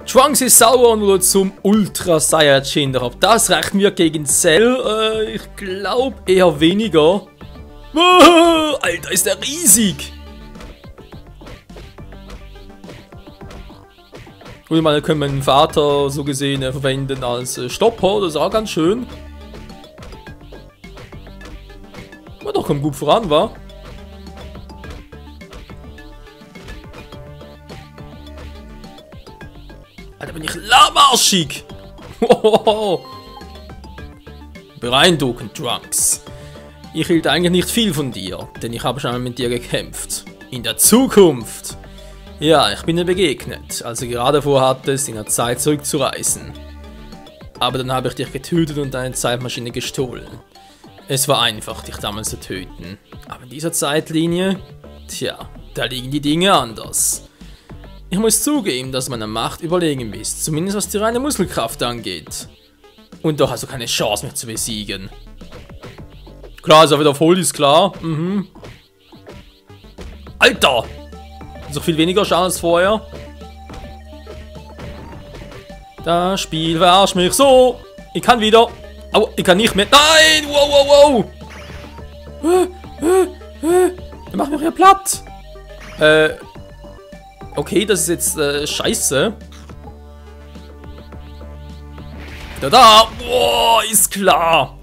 Trunks ist sauer und wurde zum Ultra Saiyajin. Doch ob das reicht mir gegen Cell? Ich glaube eher weniger. Alter, ist der riesig! Und ich meine, können wir den Vater so gesehen verwenden als Stopper, das ist auch ganz schön. War doch kommt gut voran, wa? Alter, bin ich lahmarschig! Beeindruckend, Trunks. Ich hielt eigentlich nicht viel von dir, denn ich habe schon einmal mit dir gekämpft. In der Zukunft! Ja, ich bin dir begegnet, als du gerade vorhattest, in der Zeit zurückzureisen. Aber dann habe ich dich getötet und deine Zeitmaschine gestohlen. Es war einfach, dich damals zu töten. Aber in dieser Zeitlinie, tja, da liegen die Dinge anders. Ich muss zugeben, dass du meiner Macht überlegen bist, zumindest was die reine Muskelkraft angeht. Und doch hast du keine Chance, mich zu besiegen. Klar, ist er wieder voll, ist klar. Mhm. Alter! So viel weniger Schaden als vorher. Das Spiel verarscht mich so. Ich kann wieder. Au, ich kann nicht mehr. Nein! Wow, wow, wow! Der macht mich hier platt. Okay, das ist jetzt scheiße. Da! Boah, ist klar.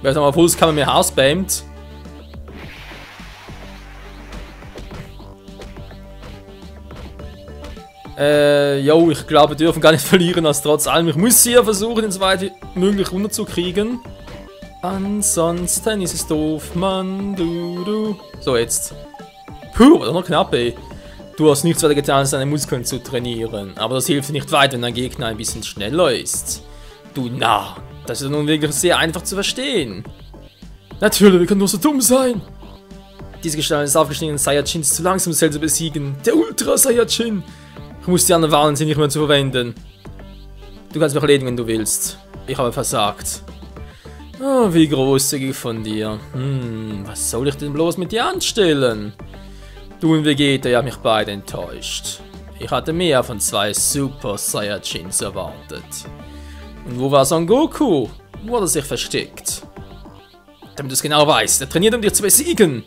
Wer ist nochmal Fuß, kann man mir Haus spammt. Jo, ich glaube, wir dürfen gar nicht verlieren, als trotz allem. Ich muss hier versuchen, den so weit wie möglich runterzukriegen. Ansonsten ist es doof, Mann, du. So, jetzt. Puh, war doch noch knapp, ey. Du hast nichts weiter getan, als deine Muskeln zu trainieren. Aber das hilft nicht weit, wenn dein Gegner ein bisschen schneller ist. Du Narr. Das ist nun wirklich sehr einfach zu verstehen. Natürlich, wir können nur so dumm sein. Diese Gestalt des aufgestiegenen Saiyajins ist zu langsam, um Cell zu besiegen. Der Ultra Saiyajin. Ich muss die anderen warnen, sie nicht mehr zu verwenden. Du kannst mich erledigen, wenn du willst. Ich habe versagt. Oh, wie großzügig von dir. Was soll ich denn bloß mit dir anstellen? Du und Vegeta, ihr habt mich beide enttäuscht. Ich hatte mehr von 2 Super Saiyajins erwartet. Und wo war Son Goku? Wo hat er sich versteckt? Damit du es genau weißt, er trainiert, um dich zu besiegen.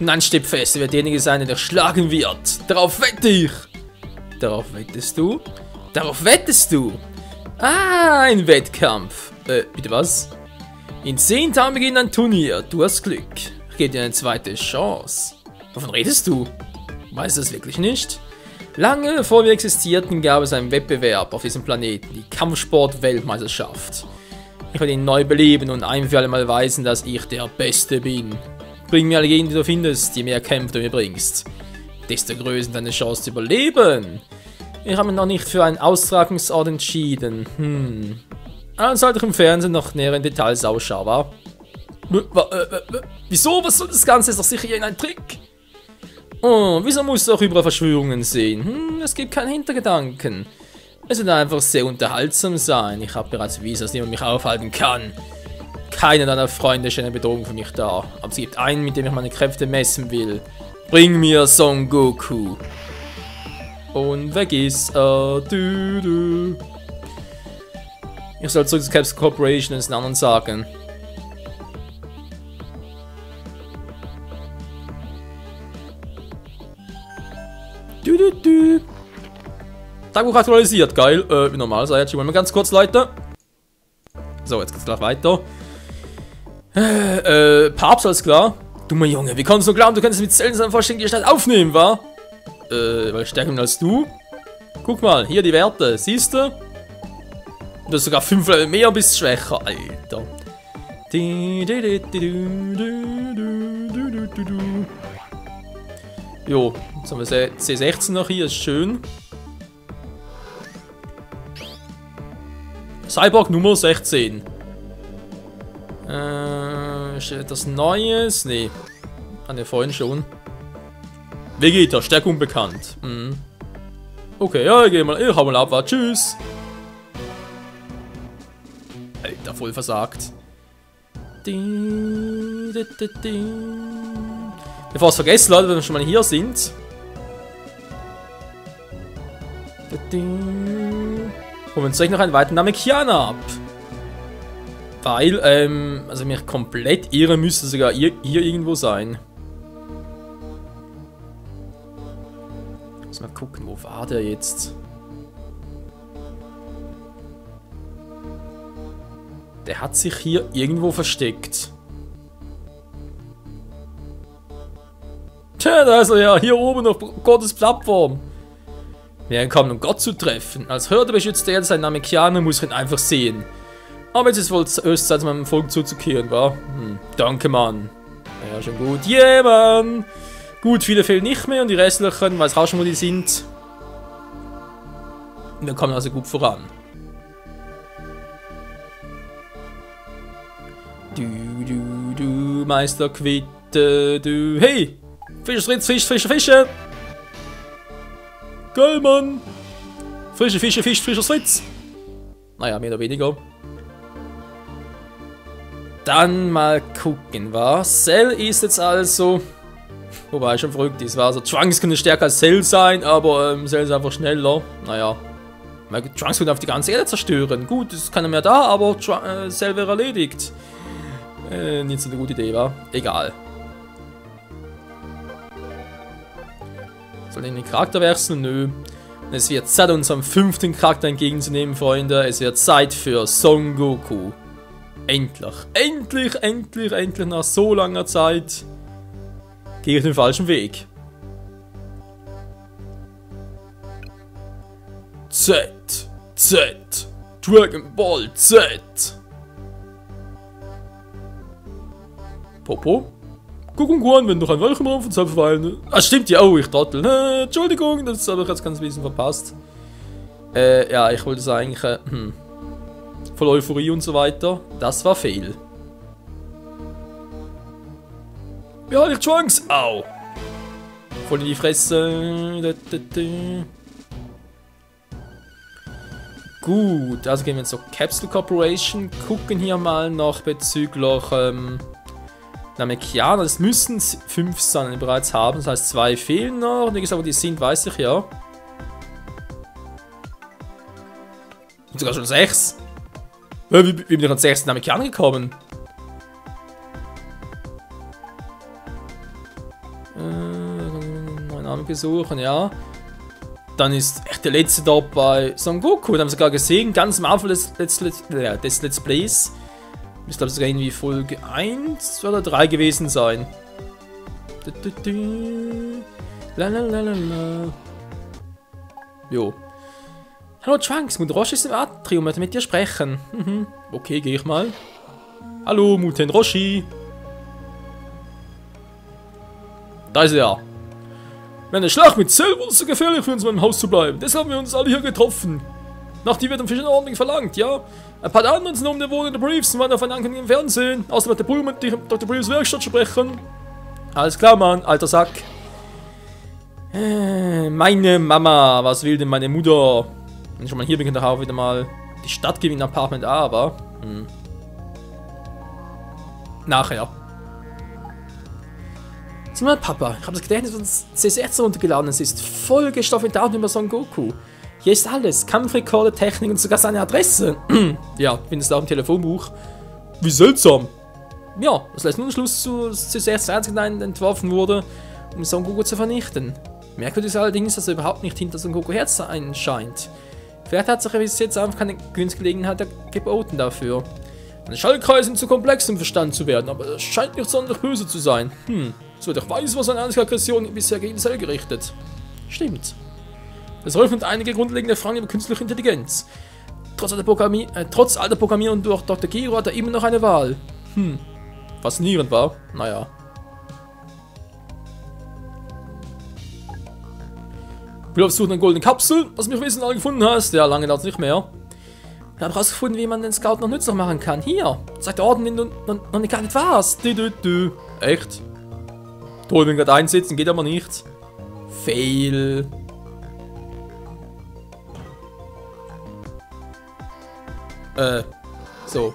Nein, steht fest, er wird derjenige sein, der dich schlagen wird. Darauf wette ich. Darauf wettest du? Darauf wettest du? Ah, ein Wettkampf. Bitte was? In 10 Tagen beginnt ein Turnier. Du hast Glück. Ich gebe dir eine zweite Chance. Wovon redest du? Weißt du das wirklich nicht? Lange bevor wir existierten, gab es einen Wettbewerb auf diesem Planeten, die Kampfsport-Weltmeisterschaft. Ich werde ihn neu beleben und ein für alle Mal weisen, dass ich der Beste bin. Bring mir alle Gegner, die du findest, je mehr Kämpfe du mir bringst. Desto größer ist deine Chance zu überleben. Ich habe mich noch nicht für einen Austragungsort entschieden. Also sollte ich im Fernsehen noch näheren Details ausschauen, wa? Wieso? Was soll das Ganze? Ist doch sicher ein Trick. Oh, wieso musst du auch überall Verschwörungen sehen? Es gibt keinen Hintergedanken. Es wird einfach sehr unterhaltsam sein. Ich habe bereits bewiesen, dass niemand mich aufhalten kann. Keiner deiner Freunde ist eine Bedrohung für mich da. Aber es gibt einen, mit dem ich meine Kräfte messen will. Bring mir Son Goku. Und weg ist er. Ich soll zurück zu Caps Corporation und den anderen sagen. Tagebuch aktualisiert, geil. Wie normal, Saiyajin. Wollen wir ganz kurz, Leute. So, jetzt geht's gleich weiter. Papst, alles klar. Dummer Junge, wie kannst du glauben, du kannst mit Zellen seiner vollständigen Gestalt aufnehmen, wa? Weil ich stärker bin als du. Guck mal, hier die Werte, siehst du? Du hast sogar 5 Level mehr, bist schwächer, Alter. Jo, jetzt haben wir C16 noch hier, ist schön. Cyborg Nummer 16. Ist etwas Neues? Nee. An der vorhin schon. Vegeta, Stärkung bekannt. Okay, ja, ich hau mal ab, warte, tschüss. Alter, voll versagt. Bevor ich es vergesse, Leute, wenn wir schon mal hier sind. Holen wir uns gleich noch einen weiteren Namekianer ab. Weil, also mich komplett irren müsste sogar hier irgendwo sein. Muss mal gucken, wo war der jetzt? Der hat sich hier irgendwo versteckt. Tja, da ist er ja, hier oben auf Gottes Plattform. Wir kommen, um Gott zu treffen. Als Hürde beschützt er sein Namekianer, muss ich ihn einfach sehen. Aber jetzt ist wohl höchste Zeit, meinem Volk zuzukehren, wa? Danke, Mann. Ja, schon gut. Yeah, Mann. Gut, viele fehlen nicht mehr und die restlichen, weiß auch schon, wo die sind. Und wir kommen also gut voran. Du, Meister Quitte, du. Hey! Fischer, Fritz, Fische! Geil, Mann! Frische Fische, Fischer, Fritz! Naja, mehr oder weniger. Dann mal gucken, was? Cell ist jetzt also. Wobei schon verrückt ist, war also Trunks könnte stärker als Cell sein, aber Cell ist einfach schneller. Naja. Trunks könnte auf die ganze Erde zerstören. Gut, ist keiner mehr da, aber Cell wäre erledigt. Nicht so eine gute Idee, war. Egal. Soll ich den Charakter wechseln? Nö. Es wird Zeit, unserem 5. Charakter entgegenzunehmen, Freunde. Es wird Zeit für Son Goku. Endlich. Endlich nach so langer Zeit gehe ich den falschen Weg. Dragon Ball Z. Popo? Guck und Guan, wenn doch ein Welchem Raum von Zeit verweilen. Ah, stimmt ja. Oh, ich trottel. Entschuldigung, das habe ich jetzt ganz ein bisschen verpasst. Ja, ich wollte es eigentlich, voll Euphorie und so weiter. Das war fehl. Ja, ich Trunks. Au. Voll in die Fresse. Gut, also gehen wir jetzt zur Capsule Corporation. Gucken hier mal noch bezüglich, Namekianer. Das müssen 5 sein, die wir bereits haben. Das heißt, 2 fehlen noch. Wie gesagt, wo die sind, weiß ich ja. Und sogar schon 6. Wie bin ich an 6 Namekianer gekommen? Neuen Namen besuchen, ja. Dann ist echt der letzte da bei Son Goku. Da haben wir sogar gesehen, ganz am Anfang des Let's Plays. Müsste glaube sogar irgendwie Folge 1 oder 3 gewesen sein. Jo. Hallo Trunks, Muten Roshi ist im Atrium, möchte mit dir sprechen. Okay, gehe ich mal. Hallo Muten Roshi. Da ist er. Eine Schlacht mit Cell wurde so gefährlich für uns, in meinem Haus zu bleiben. Deshalb haben wir uns alle hier getroffen. Nach die wird am Fisch in Ordnung verlangt, ja? Ein paar andere sind um der Wohnung der Briefs und waren auf einen Ankündigung im Fernsehen. Außerdem hat der Bruder mit Dr. Briefs Werkstatt sprechen. Alles klar, Mann, alter Sack. Meine Mama, was will denn meine Mutter? Wenn ich schon mal hier bin, kann ich auch wieder mal die Stadt geben in Apartment A, aber. Nachher. Sieh mal, Papa, ich habe das Gedächtnis von CSS runtergeladen. Es ist vollgestopft mit Daten über Son Goku. Hier ist alles. Kampfrekorde, Technik und sogar seine Adresse. Ja, findest du auch im Telefonbuch. Wie seltsam. Ja, das lässt nun Schluss zu CSS 1 entworfen wurde, um Son Goku zu vernichten. Merkwürdig ist allerdings, dass er überhaupt nicht hinter Son Goku her sein scheint. Vielleicht hat sich bis jetzt einfach keine günstige Gelegenheit geboten dafür. Meine Schaltkreise sind zu komplex, um verstanden zu werden, aber es scheint nicht sonderlich böse zu sein. So, doch weiß, was seine einzige Aggression bisher gegen Cell gerichtet. Stimmt. Das eröffnet einige grundlegende Fragen über künstliche Intelligenz. Trotz alter Programmierung durch Dr. Gero hat er immer noch eine Wahl. Faszinierend war. Naja. Ich will auf Suche nach goldenen Kapsel, was mich wissen alle gefunden hast. Ja, lange dauert es nicht mehr. Ich habe herausgefunden, wie man den Scout noch nützlich machen kann. Hier, sagt der Orden, den du noch nicht gar nicht warst. Echt? Toll, wenn wir gerade einsetzen, geht aber nicht. Fail. So.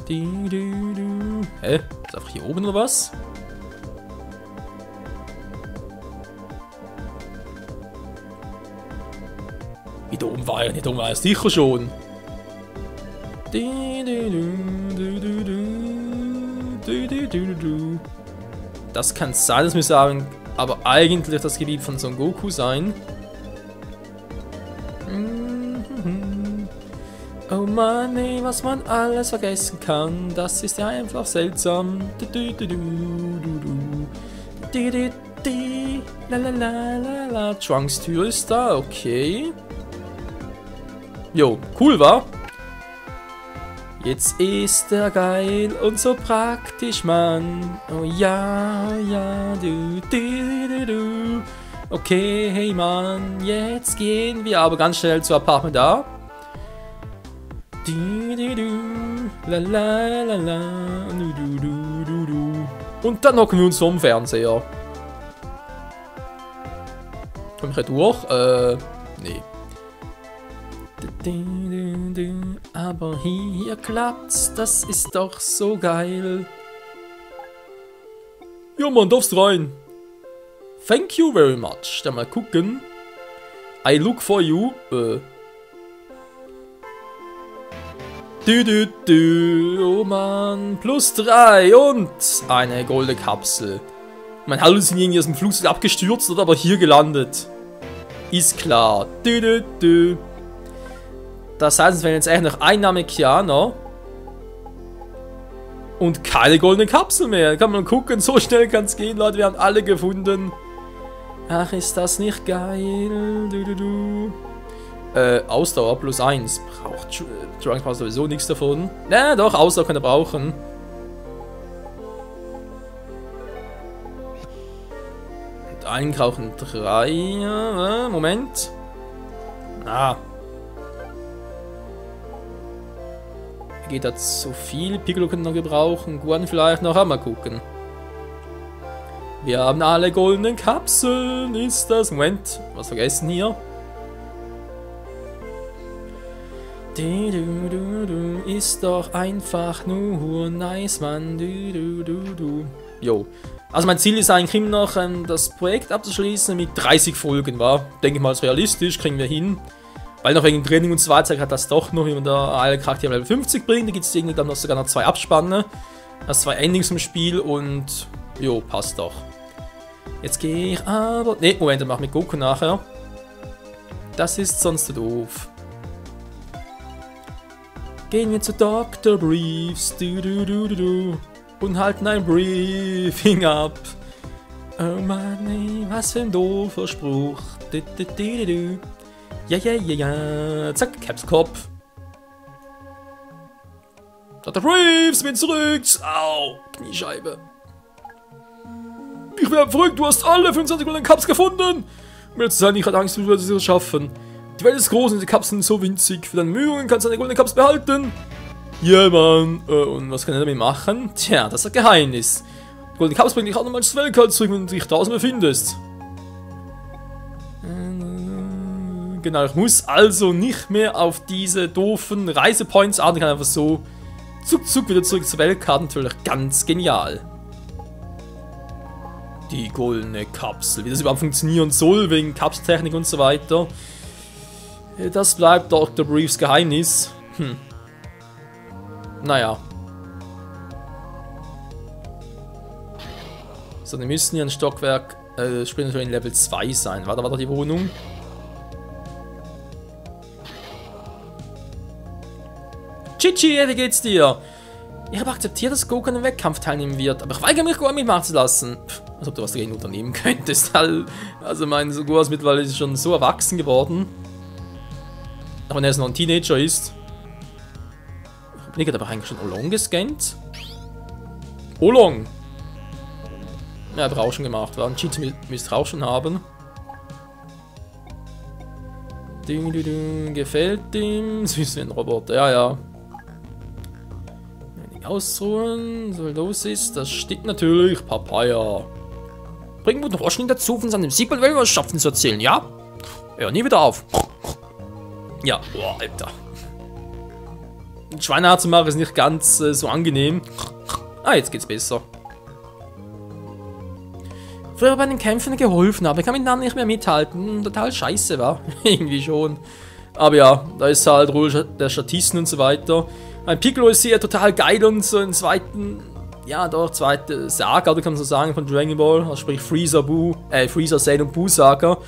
Hä? Ist einfach hier oben oder was? Wie dumm war er? Nicht dumm war er sicher schon. Das kann sein, das müsste aber eigentlich das Gebiet von Son Goku sein. Oh Mann, ey, was man alles vergessen kann, das ist ja einfach seltsam. Lalalala. Trunks Tür ist da, okay. Jo, cool war. Jetzt ist er geil und so praktisch, Mann. Oh ja, ja, du. Okay, hey Mann, jetzt gehen wir aber ganz schnell zu Apartment A. Und dann hocken wir uns vom Fernseher. Komm ich durch? Nee. Aber hier klappt's, das ist doch so geil. Ja, man, darfst rein. Thank you very much. Dann mal gucken. I look for you. Oh Mann, +3 und eine goldene Kapsel. Mein Hallo sind irgendwie aus dem Flugzeug abgestürzt oder aber hier gelandet. Ist klar. Das heißt, es wären jetzt eigentlich noch ein Namekianer. Und keine goldene Kapsel mehr. Kann man gucken, so schnell kann es gehen, Leute. Wir haben alle gefunden. Ach, ist das nicht geil. Ausdauer +1. Braucht Trunks sowieso nichts davon. Na doch, Ausdauer kann er brauchen. Und einen brauchen 3. Moment. Geht da zu viel? Piccolo könnte noch gebrauchen. Guan vielleicht noch. Mal gucken. Wir haben alle goldenen Kapseln. Ist das? Moment. Was vergessen hier? Ist doch einfach nur nice, Mann. Jo. Also mein Ziel ist eigentlich immer noch, das Projekt abzuschließen mit 30 Folgen, war. Denke ich mal, ist realistisch, kriegen wir hin. Weil noch wegen Training und so weiter hat das doch noch, wenn man da alle Charaktere Level 50 bringt. Da gibt es irgendwie dann noch sogar noch 2 Abspanne. Das 2 Endings im Spiel und jo, passt doch. Jetzt gehe ich aber... Ne, Moment, dann mach ich mit Goku nachher. Das ist sonst doof. Gehen wir zu Dr. Briefs, und halten ein Briefing ab. Oh Mann, ey, was für ein doofer Spruch. Ja. Zack, Capskopf. Dr. Briefs, bin zurück. Au, Kniescheibe. Ich werde verrückt, du hast alle 25 goldenen Cups gefunden. Um jetzt zu sagen, ich hatte Angst, du würdest es schaffen. Die Welt ist groß und die Kapseln sind so winzig. Für deine Mühungen kannst du eine goldene Cups behalten. Ja, yeah, Mann. Und was kann er damit machen? Tja, das ist ein Geheimnis. Die goldene Cups bringt dich auch nochmal ins Weltall zurück, wenn du dich draußen befindest. Genau, ich muss also nicht mehr auf diese doofen Reisepoints achten. Ich kann einfach so zuck wieder zurück zur Weltkarte. Natürlich ganz genial. Die goldene Kapsel. Wie das überhaupt funktionieren soll, wegen Kapseltechnik und so weiter. Das bleibt Dr. Briefs Geheimnis. Naja. So, die müssen hier ein Stockwerk, später in Level 2 sein. War da die Wohnung? Chichi, wie geht's dir? Ich habe akzeptiert, dass Goku an einem Wettkampf teilnehmen wird, aber ich weigere mich, Goku mitmachen zu lassen. Als ob du was dagegen unternehmen könntest. Also mein Goku ist mittlerweile schon so erwachsen geworden. Auch wenn er jetzt noch ein Teenager ist. Ich habe aber eigentlich schon Oolong gescannt. Oolong! Ja, hat er auch schon gemacht. War ein Cheat müsste er auch schon haben. Gefällt ihm. Süß wie ein Roboter. Ja. Wenig ausruhen. So los ist. Das steht natürlich. Papaya. Bringen wir noch Washington dazu, von seinem Sieg bei Weltmeisterschaften zu erzählen, ja? Ja, nie wieder auf. Ja, boah, Alter. Schweinehaar zu machen ist nicht ganz so angenehm. Jetzt geht's besser. Früher bei den Kämpfen geholfen, aber ich kann mit Namen nicht mehr mithalten. Total scheiße war. Irgendwie schon. Aber ja, da ist halt Rolle der Statisten und so weiter. Ein Piccolo ist hier total geil und so im zweiten, ja doch, zweite Saga, oder kann man so sagen, von Dragon Ball. Also sprich Freezer, Freezer, Cell und Buu Saga.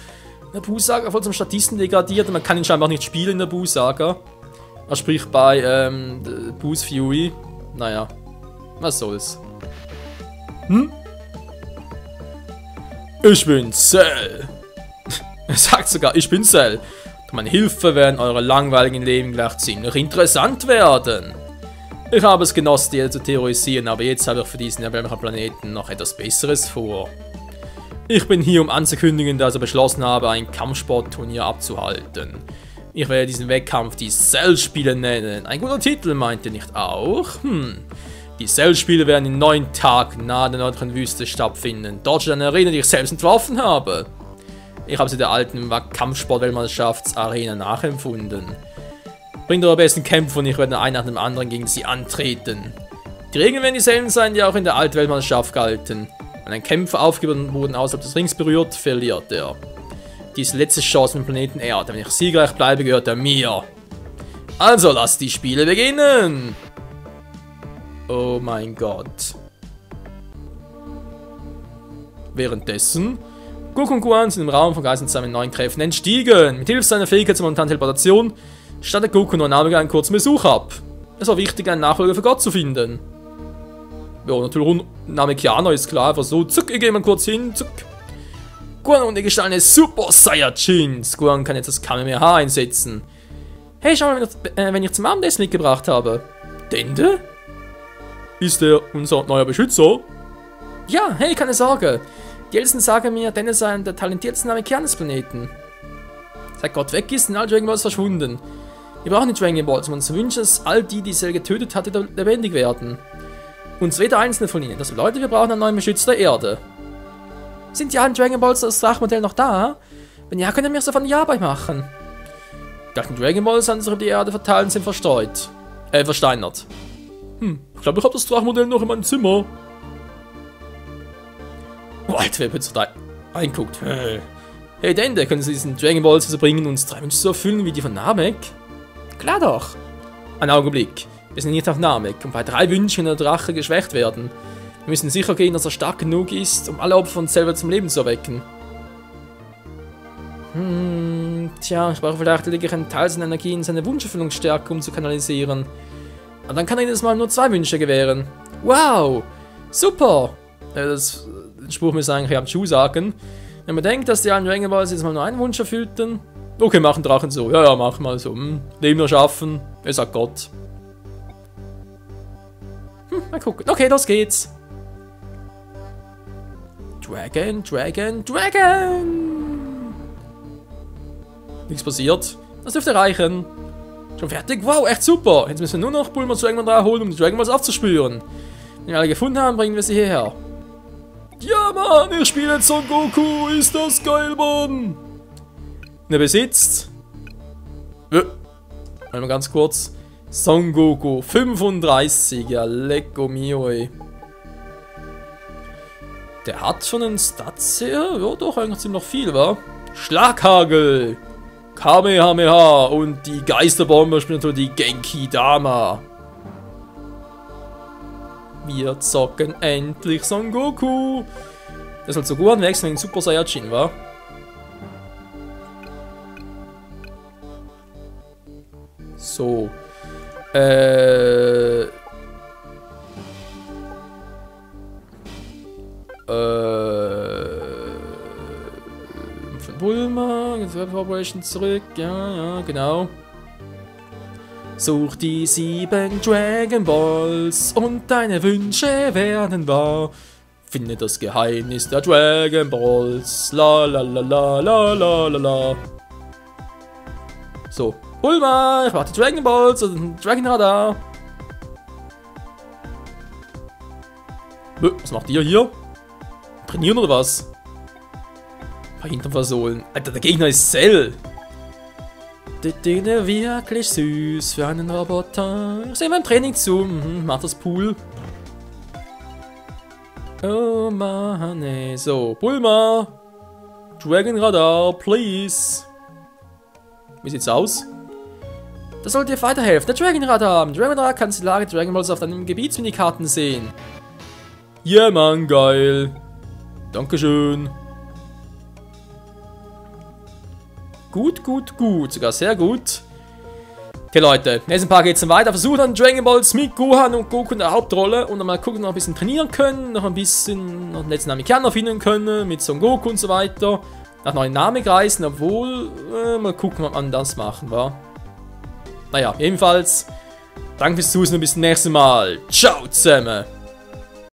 Der Buu Saga voll zum Statisten degradiert und man kann ihn scheinbar nicht spielen in der Buu Saga. Also sprich bei Buu's Fury. Naja, was soll's. Ich bin Cell. Er sagt sogar, ich bin Cell. Durch meine Hilfe werden eure langweiligen Leben gleich ziemlich interessant werden. Ich habe es genossen, die zu terrorisieren, aber jetzt habe ich für diesen erbärmlichen Planeten noch etwas Besseres vor. Ich bin hier, um anzukündigen, dass ich beschlossen habe, ein Kampfsportturnier abzuhalten. Ich werde diesen Wettkampf die Cell-Spiele nennen. Ein guter Titel, meint ihr nicht auch? Die Cell-Spiele werden in 9 Tagen nahe der nördlichen Wüste stattfinden. Dort steht eine Arena, die ich selbst entworfen habe. Ich habe sie der alten Kampfsport-Weltmeisterschaftsarena nachempfunden. Bringt eure besten Kämpfer und ich werde einen nach dem anderen gegen sie antreten. Die Regeln werden dieselben sein, die auch in der alten Weltmeisterschaft galten. Wenn ein Kämpfer aufgibt und den Boden außerhalb des Rings berührt, verliert er. Dies ist die letzte Chance mit dem Planeten Erde. Wenn ich siegreich bleibe, gehört er mir. Also lasst die Spiele beginnen! Oh mein Gott. Währenddessen, Goku und Gohan sind im Raum von Geistern zusammen mit neuen Kräften entstiegen. Mit Hilfe seiner Fähigkeit zur momentanen Teleportation stattet Goku nur Namekiano einen kurzen Besuch ab. Es war wichtig, einen Nachfolger für Gott zu finden. Ja, natürlich Namekiano ist klar, einfach so, zuck, ich gehe mal kurz hin, zuck. Gohan und die Gestalt eines Super Saiyajins. Gohan kann jetzt das Kamehameha einsetzen. Hey, schau mal, wenn ich zum Abendessen mitgebracht habe. Dende? Ist er unser neuer Beschützer? Ja, hey, keine Sorge. Die Ältesten sagen mir, Dende sei einer der talentiertesten Namekianer des Planeten. Seit Gott weg ist, sind alle Dragon Balls verschwunden. Wir brauchen die Dragon Balls, um uns zu wünschen, dass all die Cell getötet hat, lebendig werden. Uns weder einzelne von ihnen. Das bedeutet, wir brauchen einen neuen Beschützer der Erde. Sind die alten Dragon Balls das Drachmodell noch da? Wenn ja, könnt ihr mir davon die Arbeit machen. Die alten Dragon Balls haben sich über die Erde verteilt und sind versteinert. Ich glaube, ich habe das Drachmodell noch in meinem Zimmer. Oh, Alter, wer plötzlich da reinguckt. Hey Dende, können Sie diesen Dragon Balls also bringen, uns 3 Wünsche zu erfüllen wie die von Namek? Klar doch. Ein Augenblick. Wir sind nicht auf Namek und bei 3 Wünschen kann der Drache geschwächt werden. Wir müssen sicher gehen, dass er stark genug ist, um alle Opfer von selber zum Leben zu erwecken. Tja, ich brauche vielleicht lediglich einen Teil seiner Energie in seine Wunscherfüllungsstärke, um zu kanalisieren. Und dann kann er jedes Mal nur 2 Wünsche gewähren. Wow! Super! Den Spruch müsste eigentlich am Schuh sagen. Wenn man denkt, dass die alten Dragon Balls jetzt mal nur einen Wunsch erfüllten. Okay, machen Drachen so. Ja, mach mal so. Leben erschaffen. Er sagt Gott. Mal gucken. Okay, los geht's. Dragon. Nichts passiert. Das dürfte reichen. Schon fertig? Wow, echt super. Jetzt müssen wir nur noch Bulma zu Dragon Ball holen, um die Dragon Balls aufzuspüren. Wenn wir alle gefunden haben, bringen wir sie hierher. Ja, Mann, ich spiele jetzt Son Goku. Ist das geil, Mann? Er besitzt. Mal ganz kurz. Son Goku 35. Ja, lecko mio, ey. Der hat schon einen Stats her. Ja, doch, eigentlich ziemlich viel, wa? Schlaghagel. Kamehameha. Und die Geisterbombe spielt natürlich die Genki Dama. Wir zocken endlich Son Goku. Der soll zu Gohan wechseln in Super Saiyajin, wa? So. Von Bulma, Corporation zurück. Ja, genau. Such die 7 Dragon Balls und deine Wünsche werden wahr. Finde das Geheimnis der Dragon Balls. La la la la la la la la. So, Bulma, ich brauche die Dragon Balls und ein Dragon Radar. Was macht ihr hier? Trainieren oder was? Ein paar Hintern versohlen. Alter, der Gegner ist Cell. Wirklich süß für einen Roboter. Ich sehe beim Training zu. Macht das Pool. Oh Mann, ey. So, Bulma. Dragon Radar, please. Wie sieht's aus? Das sollte dir weiterhelfen. Der Dragonrad haben. Dragonrad kannst die Lage Dragon Balls auf deinen Gebietsminikarten sehen. Ja, yeah, Mann, geil. Dankeschön. Gut, gut, gut. Sogar sehr gut. Okay, Leute. Nächsten Part geht's dann weiter. Versucht dann Dragon Balls mit Gohan und Goku in der Hauptrolle. Und dann mal gucken, noch ein bisschen trainieren können. Noch ein bisschen noch den letzten Namekianer finden können. Mit Son Goku und so weiter. Nach neuen Namen reisen, obwohl. Mal gucken, ob man das machen war. Naja, jedenfalls. Danke fürs Zusehen und bis zum nächsten Mal. Ciao zusammen.